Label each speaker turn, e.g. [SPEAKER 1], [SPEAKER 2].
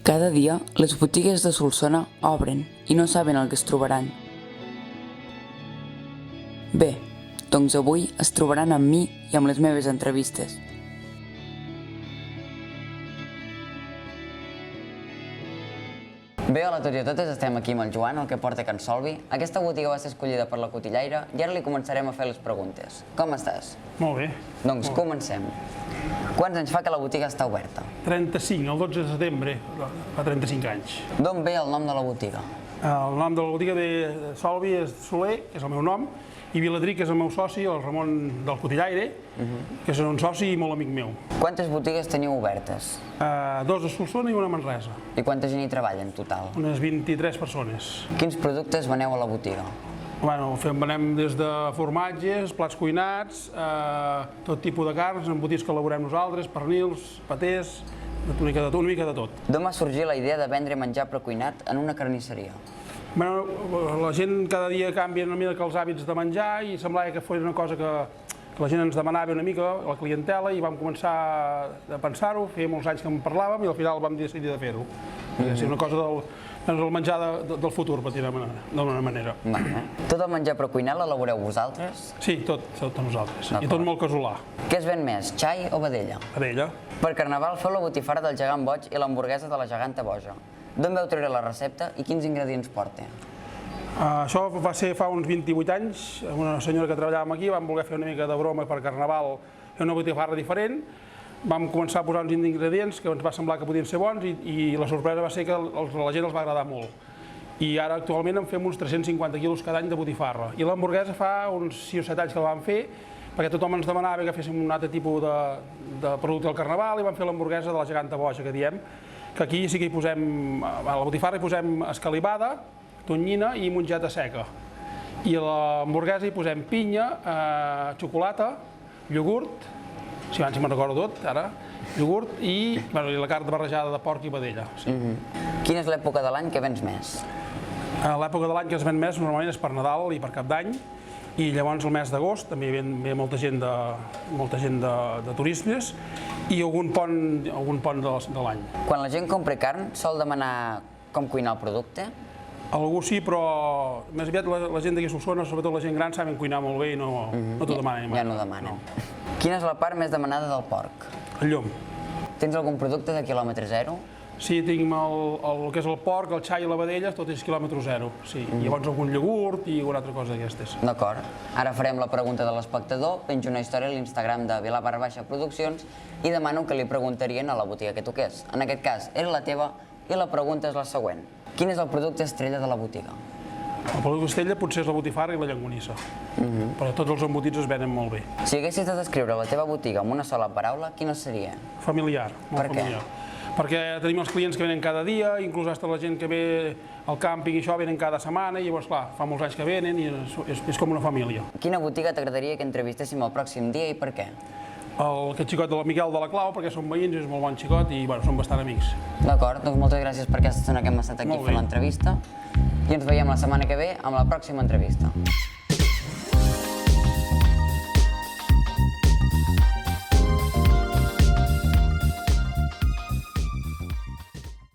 [SPEAKER 1] Cada dia, les botigues de Solsona obren i no saben el que es trobaran. Bé, doncs avui es trobaran amb mi i amb les meves entrevistes.
[SPEAKER 2] Bé, hola a tots i a totes, estem aquí amb el Joan, el que porta Can Solvi. Aquesta botiga va ser escollida per la Cotillaire i ara li començarem a fer les preguntes. Com estàs?
[SPEAKER 3] Molt bé.
[SPEAKER 2] Doncs comencem. Quants anys fa que la botiga està oberta?
[SPEAKER 3] 35, el 12 de setembre, fa 35 anys.
[SPEAKER 2] D'on ve el nom de la botiga?
[SPEAKER 3] El nom de la botiga de Solvi és Soler, que és el meu nom, i Viladrí, que és el meu soci, el Ramon del Cotillaire, que és un soci i molt amic meu.
[SPEAKER 2] Quantes botigues teniu obertes?
[SPEAKER 3] Dos a Solsona i una a Manresa.
[SPEAKER 2] I quanta gent hi treballa en total?
[SPEAKER 3] Unes 23 persones.
[SPEAKER 2] Quins productes veneu a la botiga?
[SPEAKER 3] Bueno, venem des de formatges, plats cuinats, tot tipus de carns, embotits que elaborem nosaltres, pernils, patés, una mica de tot.
[SPEAKER 2] D'on va sorgir la idea de vendre menjar precuinat en una carnisseria?
[SPEAKER 3] Bueno, la gent cada dia canvia una mica els hàbits de menjar i semblava que fos una cosa que la gent ens demanava una mica, la clientela, i vam començar a pensar-ho, feia molts anys que en parlàvem i al final vam decidir de fer-ho. És una cosa del menjar del futur, per dir-ho d'alguna manera.
[SPEAKER 2] Tot el menjar precuinat l'elaboreu vosaltres?
[SPEAKER 3] Sí, tot nosaltres, i tot molt casolà.
[SPEAKER 2] Què es ven més, xai o vedella?
[SPEAKER 3] Vedella.
[SPEAKER 2] Per Carnaval feu la botifarra del gegant boig i l'hamburguesa de la geganta boja. D'on veu treure la recepta i quins ingredients porta?
[SPEAKER 3] Això va ser fa uns 28 anys, una senyora que treballàvem aquí, vam voler fer una mica de broma per Carnaval, fer una botifarra diferent, vam començar a posar uns ingredients que ens va semblar que podien ser bons i la sorpresa va ser que a la gent els va agradar molt. I ara actualment en fem uns 350 quilos cada any de botifarra. I l'hamburguesa fa uns 6 o 7 anys que la vam fer, perquè tothom ens demanava que féssim un altre tipus de producte del Carnaval i vam fer l'hamburguesa de la geganta boja, que diem, que aquí sí que hi posem, a la botifarra hi posem escalivada, tonyina i mongeta seca. I a l'hamburguesa hi posem pinya, xocolata, iogurt, si abans me'n recordo tot, ara, iogurt i la carn barrejada de porc i vedella.
[SPEAKER 2] Quina és l'època de l'any que vens més?
[SPEAKER 3] L'època de l'any que es ven més normalment és per Nadal i per Cap d'Any, i llavors el mes d'agost també ve molta gent de turistes i algun pont de l'any.
[SPEAKER 2] Quan la gent compra carn, sol demanar com cuinar el producte?
[SPEAKER 3] Algú sí, però més aviat la gent d'aquí a Solsona, sobretot la gent gran, saben cuinar molt bé i no t'ho demanen.
[SPEAKER 2] Ja no demanen. Quina és la part més demanada del porc?
[SPEAKER 3] El llom.
[SPEAKER 2] Tens algun producte de quilòmetre zero?
[SPEAKER 3] Sí, tinc el que és el porc, el xai i la vedella, tot és quilòmetre zero. Sí, i llavors algun iogurt i alguna altra cosa d'aquestes.
[SPEAKER 2] D'acord. Ara farem la pregunta de l'espectador, penjo una història a l'Instagram de Vila_Produccions i demano que li preguntarien a la botiga que toqués. En aquest cas, és la teva i la pregunta és la següent. Quin és el producte estrella de la botiga?
[SPEAKER 3] El producte estrella potser és la botifarra i la llonganissa, però tots els embotits es venen molt bé.
[SPEAKER 2] Si haguessis de descriure la teva botiga amb una sola paraula, quina seria?
[SPEAKER 3] Familiar, molt familiar. Perquè tenim els clients que venen cada dia, inclús fins la gent que ve al càmping i això venen cada setmana i llavors, clar, fa molts anys que venen i és com una família.
[SPEAKER 2] Quina botiga t'agradaria que entrevistéssim el pròxim dia i per què?
[SPEAKER 3] Aquest xicot del Miquel de la Clau, perquè són veïns, és molt bon xicot i són bastant amics.
[SPEAKER 2] D'acord, doncs moltes gràcies per aquesta estona que hem estat aquí fent l'entrevista i ens veiem la setmana que ve amb la pròxima entrevista.